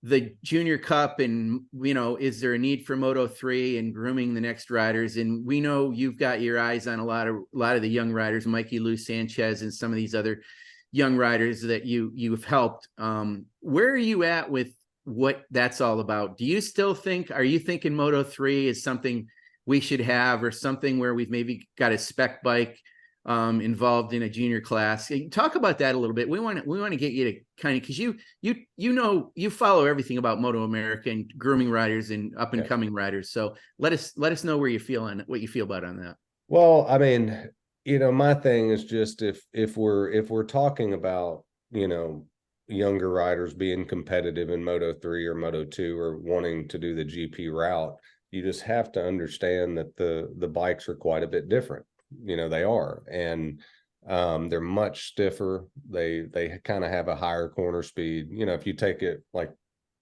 the Junior Cup and, you know, is there a need for Moto3 and grooming the next riders? And we know you've got your eyes on a lot of the young riders, Mikey Lou Sanchez and some of these other young riders that you've helped. Where are you at with what that's all about? Do you still think, are you thinking Moto3 is something we should have, or something where we've maybe got a spec bike involved in a junior class? Talk about that a little bit. We want to get you to kind of, because you know, you follow everything about MotoAmerica and grooming riders and up and coming riders. So let us know where you feel on what you feel about on that. Well, I mean, you know, my thing is just if we're talking about, you know, younger riders being competitive in Moto3 or Moto2 or wanting to do the GP route, you just have to understand that the bikes are quite a bit different. You know, they are, and they're much stiffer. They kind of have a higher corner speed. You know, if you take it, like,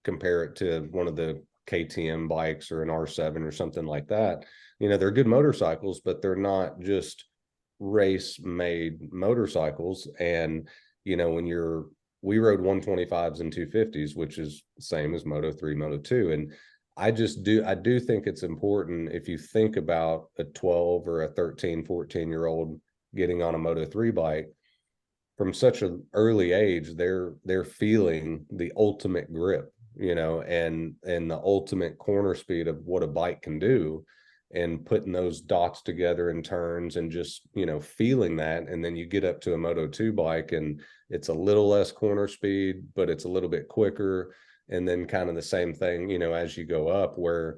compare it to one of the KTM bikes or an R7 or something like that, you know, they're good motorcycles, but they're not just race made motorcycles. And, you know, we rode 125s and 250s, which is the same as Moto3, Moto2. And I do think it's important, if you think about a 12 or a 13, 14-year-old getting on a Moto3 bike, from such an early age, they're feeling the ultimate grip, you know, and the ultimate corner speed of what a bike can do, and putting those dots together in turns and just, you know, feeling that. And then you get up to a Moto2 bike and it's a little less corner speed, but it's a little bit quicker. And then kind of the same thing, you know, as you go up, where,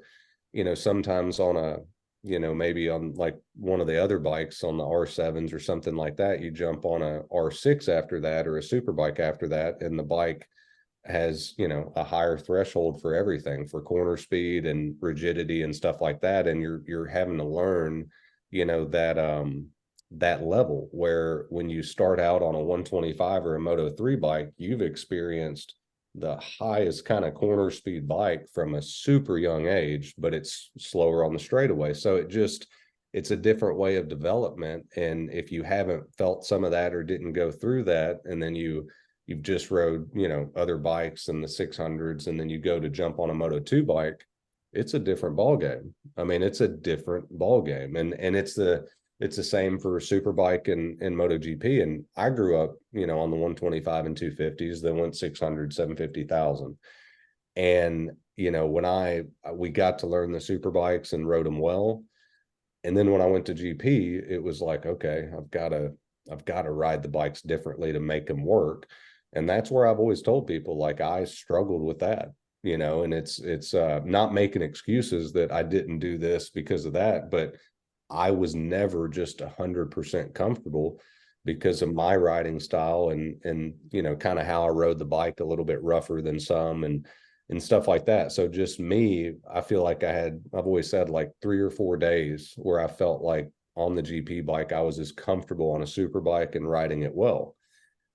you know, sometimes on a, you know, maybe on like one of the other bikes on the R7s or something like that, you jump on a R6 after that, or a Superbike after that, and the bike has, you know, a higher threshold for everything, for corner speed and rigidity and stuff like that. And you're having to learn, you know, that level, where when you start out on a 125 or a Moto3 bike, you've experienced the highest kind of corner speed bike from a super young age, but it's slower on the straightaway. So it's a different way of development. And if you haven't felt some of that or didn't go through that, and then you've just rode, you know, other bikes in the 600s, and then you go to jump on a Moto2 bike, it's a different ball game. I mean, it's a different ball game. And it's the same for Superbike and MotoGP. And I grew up, you know, on the 125 and 250s that went 600, 750,000. And, you know, when we got to learn the Superbikes and rode them well. And then when I went to GP, it was like, okay, I've got to ride the bikes differently to make them work. And that's where I've always told people, like, I struggled with that, you know, and it's not making excuses that I didn't do this because of that, but I was never just 100% comfortable because of my riding style and, you know, kind of how I rode the bike, a little bit rougher than some and stuff like that. So just me, I feel like I've always said, like, 3 or 4 days where I felt like on the GP bike, I was as comfortable on a super bike and riding it well.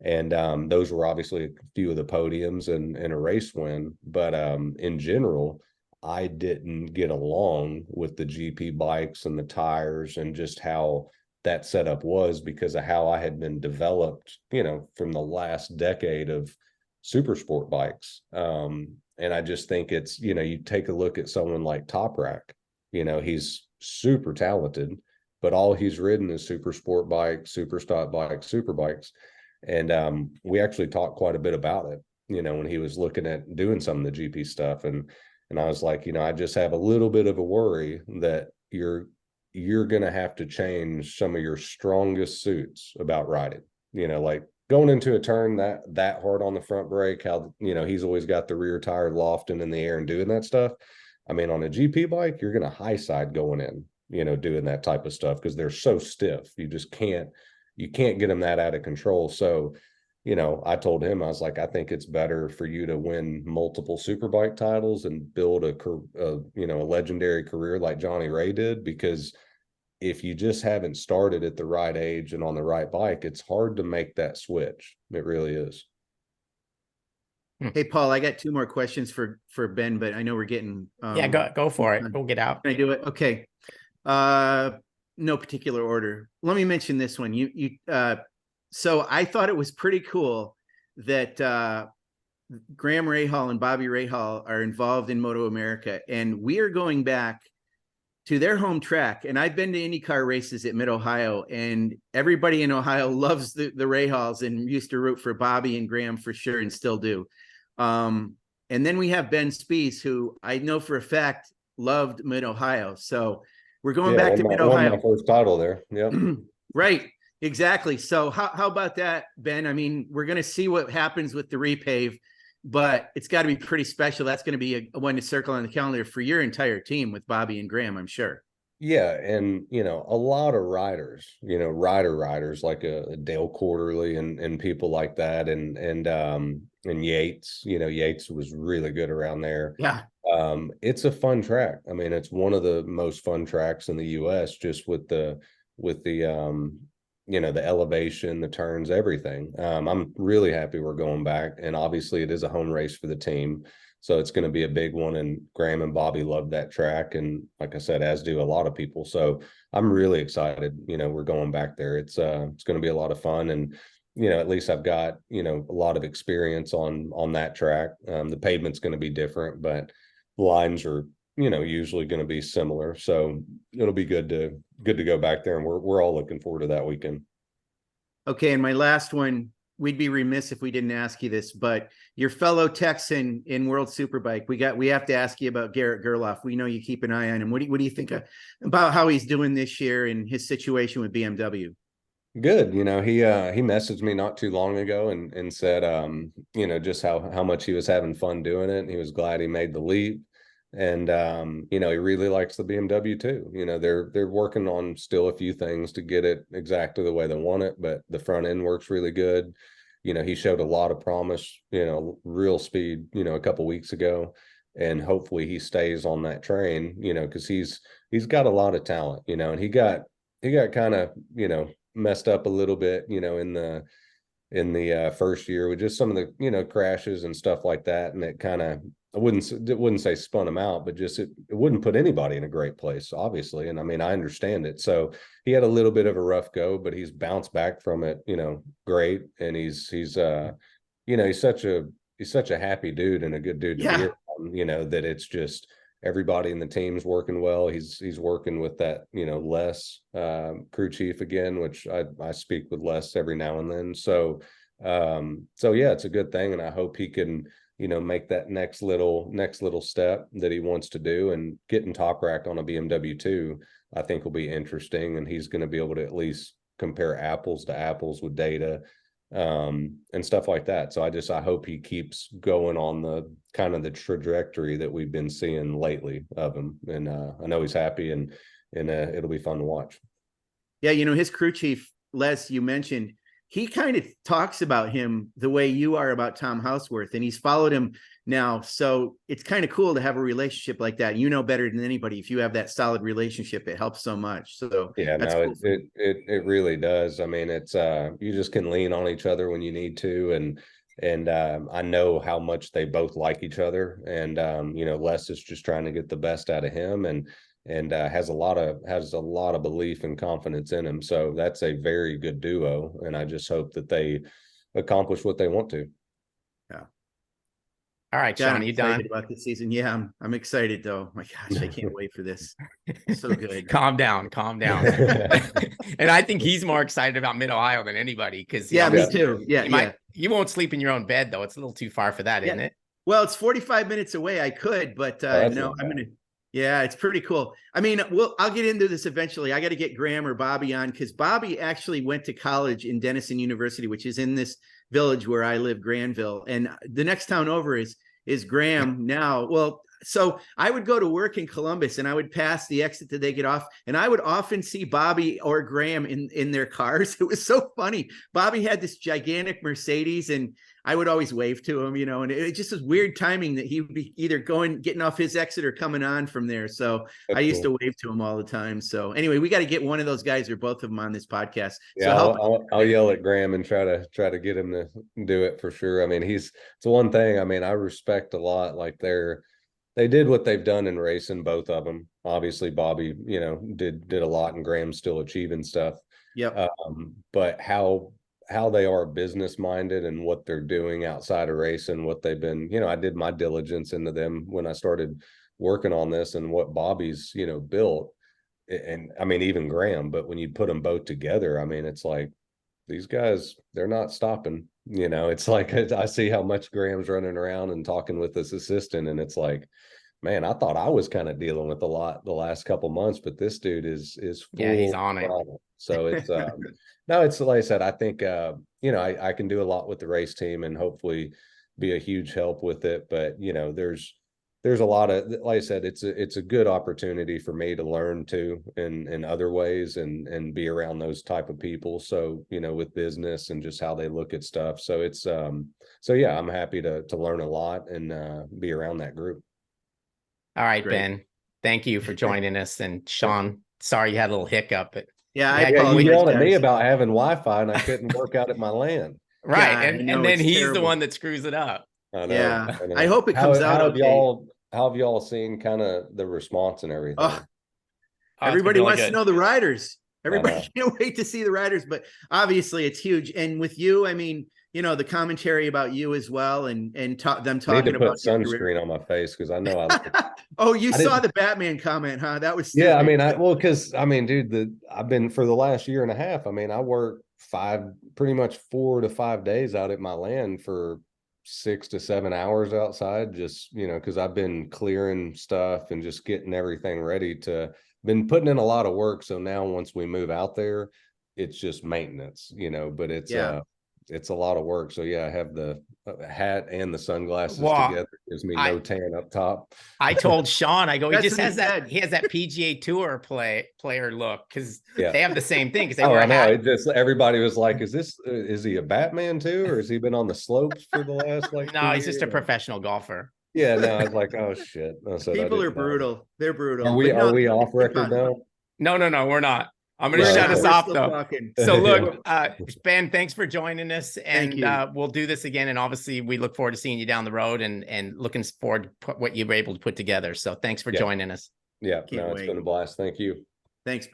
And those were obviously a few of the podiums and a race win. But in general, I didn't get along with the GP bikes and the tires and just how that setup was, because of how I had been developed, you know, from the last decade of super sport bikes. And I just think it's, you know, you take a look at someone like Toprak, you know, he's super talented, but all he's ridden is super sport bikes, super stock bikes, super bikes. And we actually talked quite a bit about it, you know, when he was looking at doing some of the GP stuff. And I was like, you know, I just have a little bit of a worry that you're going to have to change some of your strongest suits about riding, you know, like going into a turn that hard on the front brake, how, you know, he's always got the rear tire lofting in the air and doing that stuff. I mean, on a GP bike, you're going to high side going in, you know, doing that type of stuff because they're so stiff. You just can't get them that out of control. So, you know, I told him, I was like, I think it's better for you to win multiple Superbike titles and build a you know, a legendary career like Johnny Ray did, because if you just haven't started at the right age and on the right bike, it's hard to make that switch. It really is. Hey, Paul, I got 2 more questions for Ben, but I know we're getting Yeah, go for it. We'll get out. Can I do it? Okay. No particular order. Let me mention this one. So I thought it was pretty cool that Graham Rahal and Bobby Rahal are involved in MotoAmerica, and we are going back to their home track. And I've been to IndyCar races at Mid-Ohio, and everybody in Ohio loves the Rahals and used to root for Bobby and Graham for sure, and still do. And then we have Ben Spies, who I know for a fact loved Mid-Ohio. So we're going back to Mid-Ohio. Won my first title there. Yep. Right. Exactly. So how about that, Ben? I mean, we're going to see what happens with the repave, but it's got to be pretty special. That's going to be a one to circle on the calendar for your entire team with Bobby and Graham, I'm sure. Yeah, and a lot of riders, riders like a Dale Quarterly and people like that, and Yates. Yates was really good around there. Yeah. It's a fun track. I mean, it's one of the most fun tracks in the US, just with the the elevation, the turns, everything. I'm really happy we're going back, and obviously it is a home race for the team, so it's going to be a big one. And Graham and Bobby love that track, and like I said, as do a lot of people. So I'm really excited. We're going back there. It's going to be a lot of fun, and at least I've got a lot of experience on that track. The pavement's going to be different, but lines are usually going to be similar, so it'll be good to go back there, and we're all looking forward to that weekend. Okay, and my last one, we'd be remiss if we didn't ask you this, but your fellow Texan in World Superbike, we have to ask you about Garrett Gerloff. We know you keep an eye on him. What do you think about how he's doing this year and his situation with BMW? Good. He messaged me not too long ago and said just how much he was having fun doing it, and he was glad he made the leap. And he really likes the BMW too. They're working on still a few things to get it exactly the way they want it, but the front end works really good. He showed a lot of promise, real speed, a couple weeks ago, and hopefully he stays on that train, because he's got a lot of talent, and he got kind of, messed up a little bit, in the first year with just some of the, crashes and stuff like that. And it kind of, I wouldn't say spun him out, but just it wouldn't put anybody in a great place, obviously. And I mean, I understand it. So he had a little bit of a rough go, but he's bounced back from it, great. And he's such a happy dude and a good dude to be around, that it's just everybody in the team's working well. He's working with that, Les crew chief again, which I speak with Les every now and then. So yeah, it's a good thing. And I hope he can, make that next little step that he wants to do, and getting top rack on a BMW too, I think will be interesting. And he's going to be able to at least compare apples to apples with data, and stuff like that. So I hope he keeps going on the kind of the trajectory that we've been seeing lately of him. And I know he's happy, and it'll be fun to watch. Yeah. His crew chief, Les, you mentioned, he kind of talks about him the way you are about Tom Houseworth, and he's followed him now. So it's kind of cool to have a relationship like that. Better than anybody. If you have that solid relationship, it helps so much. So yeah, no, cool. It really does. I mean, it's you just can lean on each other when you need to. And I know how much they both like each other. And Les is just trying to get the best out of him, and has a lot of belief and confidence in him. So that's a very good duo, and I just hope that they accomplish what they want to. Yeah. All right, Sean, you done about this season? Yeah, I'm excited though. My gosh, I can't wait for this. So good. Calm down. And I think he's more excited about Mid-Ohio than anybody, because me too. Yeah, you won't sleep in your own bed though. It's a little too far for that, isn't it? Well, it's 45 minutes away. I could, but no, I'm gonna. Yeah, it's pretty cool. I mean, I'll get into this eventually. I got to get Graham or Bobby on, because Bobby actually went to college in Denison University, which is in this village where I live, Granville. And the next town over is Graham now. Well, So I would go to work in Columbus and I would pass the exit that they get off, and I would often see Bobby or Graham in their cars. It was so funny. Bobby had this gigantic Mercedes, and I would always wave to him, and it just was weird timing that he would be either getting off his exit or coming on from there. So That's I used cool. to wave to him all the time. So anyway, we got to get one of those guys or both of them on this podcast. Yeah, So I'll yell at Graham and try to get him to do it for sure. I mean, it's one thing. I mean, I respect a lot. Like they did what they've done in racing, both of them. Obviously, Bobby, did a lot, and Graham's still achieving stuff. Yep. But how they are business minded and what they're doing outside of racing, what they've been, I did my diligence into them when I started working on this, and what Bobby's, built. And I mean, even Graham, but when you put them both together, I mean, it's like these guys, they're not stopping. It's like I see how much Graham's running around and talking with this assistant, and it's like, man, I thought I was kind of dealing with a lot the last couple months, but this dude is Yeah, he's on it. So it's no, it's like I said, I think I can do a lot with the race team and hopefully be a huge help with it. But there's a lot of, like I said, it's a good opportunity for me to learn too in other ways and be around those type of people. So, with business and just how they look at stuff. So it's so yeah, I'm happy to learn a lot and be around that group. All right, Great. Ben, thank you for joining us. And Sean, sorry you had a little hiccup, but yeah, You yelled at me about having Wi-Fi and I couldn't work out at my LAN. right. Yeah, and then he's the one that screws it up. I know, Yeah, I know. I hope it comes out okay. How have y'all seen kind of the response and everything? Oh, Oh, everybody really wants good. to know the riders. Everybody can't wait to see the riders, but obviously it's huge. And with you, I mean, the commentary about you as well, and them I talking need to put about sunscreen on my face because I know Oh, you saw the Batman comment, huh? That was yeah. I mean, because I mean, dude, I've been for the last year and a half. I mean, I work pretty much 4 to 5 days out at my land for 6 to 7 hours outside, just because I've been clearing stuff and just getting everything ready been putting in a lot of work. So now once we move out there, it's just maintenance, but it's a lot of work. So yeah, I have the hat and the sunglasses together. Gives me no tan up top. I told Sean, I go, he just has he has that PGA Tour player look, because Yeah. they have the same thing. Because I know. It just everybody was like, is he a Batman too, or has he been on the slopes for the last like? No, he's just a professional golfer. Yeah, no, I was like, oh shit. People are brutal. They're brutal. Are we off record now? No, we're not. I'm going to shut us off though. Talking. So look, Ben, thanks for joining us, and we'll do this again. And obviously, we look forward to seeing you down the road, and looking forward to what you were able to put together. So thanks for joining us. Yeah, it's been a blast. Thank you. Thanks, Ben.